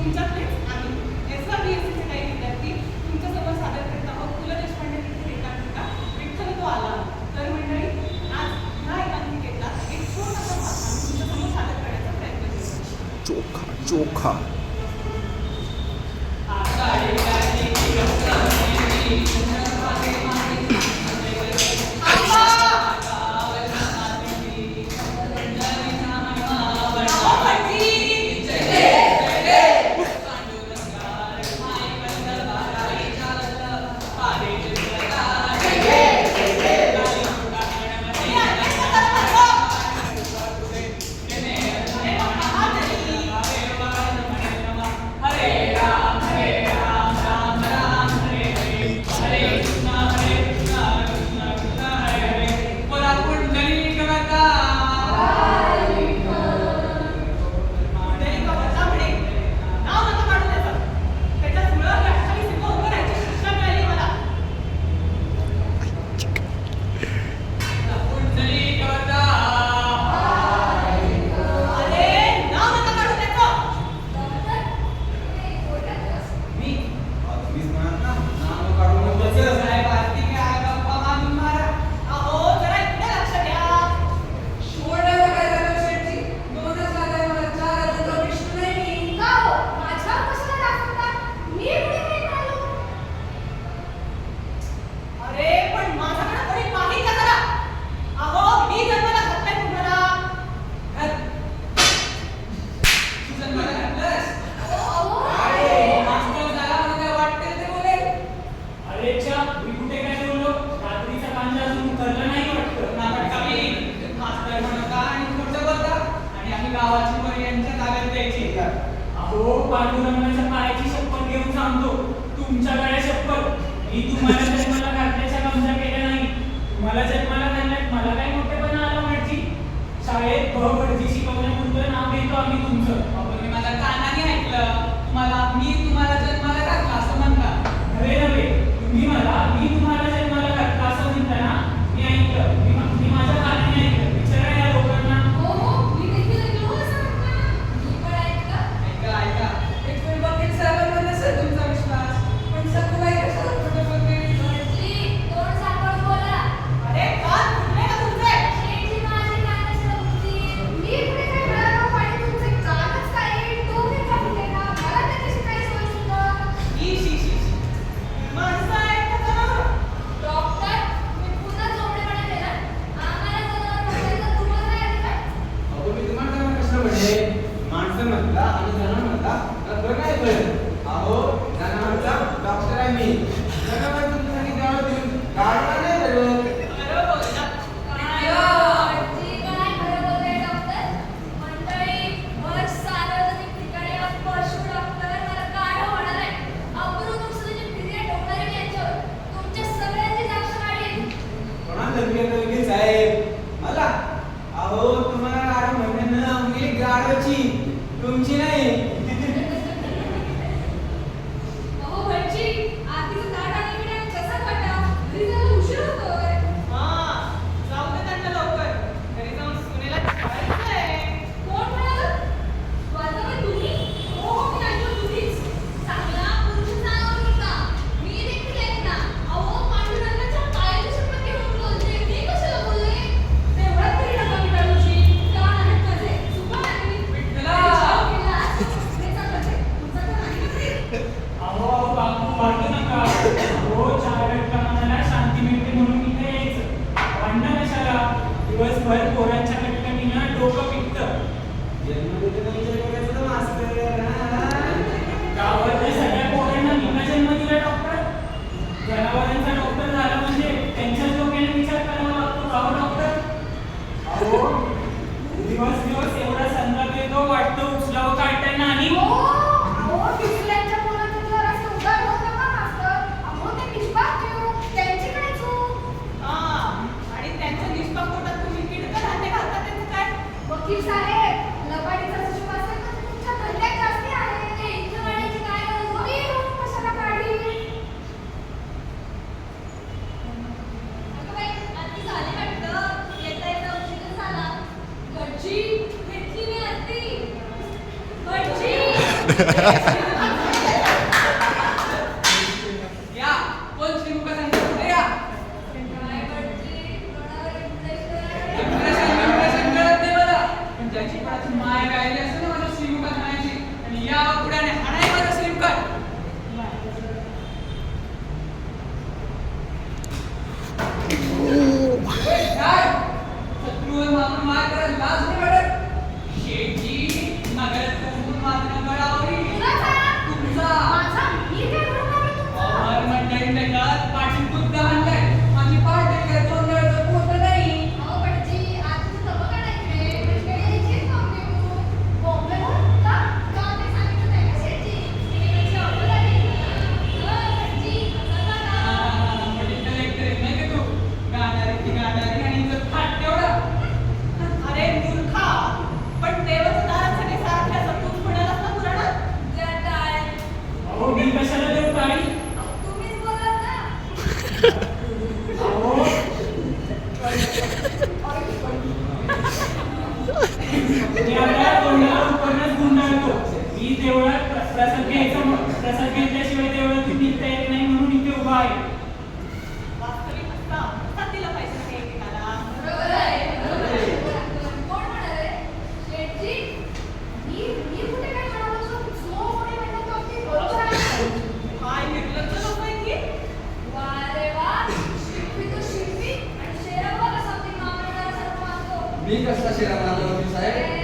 तुमच्यातलेच आम्ही SYBSCचे काही विद्यार्थी तुमच्यासमोर सादर करत आहोत पु ल देशपांडे लिखित एकांकिका विठ्ठल तो आला. तर मंडळी, आज ह्या एकांकिकेचा एक छोटासा भाग आम्ही तुमच्यासमोर सादर करण्याचा प्रयत्न केला. चोखा चोखा पांडुरंगाच्या पायाची शपथ घेऊन सांगतो, तुमच्या गळ्या शपथ, मी तुम्हाला जन्माला घातल्याच्या गमजा केल्या नाही. तुम्हाला जन्माला घालण्यात मला काय मोठेपणा आला माझी. शाळेत भरती शिकवण्यापुरतं नाव घेतो आम्ही तुमचं. आपण माझ्या कानाने ऐकलं, मी तुम्हाला जन्माला घातला असं म्हणता. नव्हे नव्हे, मी तुम्हाला जन्माला घातला असं म्हणता ना. मी ऐकलं, मी माझ्या कानाने ऐकलं. विचारा या लोकांना. तुमचा विश्वास पण सखूबाई कशाला खोटं बोलते? अरे कान फुटले का तुमचे? माणसं आहेत का जनावरं? अहो मी तुम्हाला जनावर कशाला म्हणले? माणसं म्हणता आणि जनावर म्हणता बरं काय कळलं? अहो जनावरचा डॉक्टर आहे मी. जनावर तुमच्यासाठी गाळो देऊन गाळला नाही बरं. बरं बोलला. कोणाला लगेच साहेब मला? अहो तुम्हाला गाडो म्हणणं उंगली गाडोची तुमची नाही. जाऊ दे त्यांना लवकर. घरी जाऊन सुनेला चिडवायचंय. अहो बापू भांडू नका. अहो चार मनाला शांती मिळते म्हणून इथे यायचं. भांडणं कशाला? दिवसभर पोरांच्या कटकटीनं डोकं पिकतं. गावातल्या सगळ्या पोरांना मी का जन्म दिला डॉक्टर? जनावरांचा डॉक्टर झाला म्हणजे त्यांच्याच डोक्याने विचार करावा लागतो का हो डॉक्टर? अहो दिवस एवढा संताप येतो, वाटतं उचलावं काढताना आणि आणि त्यांच्या निष्पाप पोटात तुम्ही किडकं धान्य घालता त्याचं काय? वकील साहेब, लबाडीचा हिशोब असेल तर तुमच्या धंद्यात जास्ती आहे. काय गरज होती? कशाला काढली? घरची घेतली मी आरती. घरची या कोण श्रीमुखा सांगतो पुढे या काय भटजी, कोणावर impression? इम्प्रेशन कळत नाही मला पण ज्याची कोणाची माय गायली असते ना माझ्या श्रीमुखात म्हणायची आणि या पुढ्याने हाणाय माझा श्रीमुखात काय शत्रूवर मारून मार करायला लाज नाही वाटत शेठजी नगरात करून मारणं गळावरी कुणाचा? तुमचा माझा? मी काय करू लागलो तुमचा? हर मंडळी लेखात पाठी बुद्ध आणलाय माझी पाठ लेखात जोंधळाचं पोत नाही अहो भटजी, आज तुझं बघा ना इकडे. म्हणजे यायची बॉम्बेहून. बॉम्बेहून? का? का ते सांगितलं नाही का शेठजी? तिकडची ऑर्डर आली ना. भटजी, असं नका. अरे मूर्खा, पण देवाचं दारात सगळे सारखे असतात. तूच म्हणालास ना पुराणात? ज्या टाळ. अहो मी कशाला देऊ टाळी अहो, तुम्हीच बोललात ना. अहो मी आपल्या तोंडाला उपरण्यास गुंडाळतो मी देवळात प्रसाद घेतल्याशिवाय देवळातून निघता येत नाही म्हणून इथे उभा आहे वास्तविक असता असा दिला पाहिजे ना एकेकाला. बरोबर आहे. बरोबर आहे. कोण म्हणाले? शेठजी, मी कुठे काय म्हणालो? जो कोणी म्हणतो तो अगदी बरोबर आहे. काय निर्लज्ज लोक आहेत ही. वा रे वा. शिल्पी तो शिल्पी आणि शेरावाला something मागणारा सर्व मागतो. मी कसला शिरा मारला होती साहेब?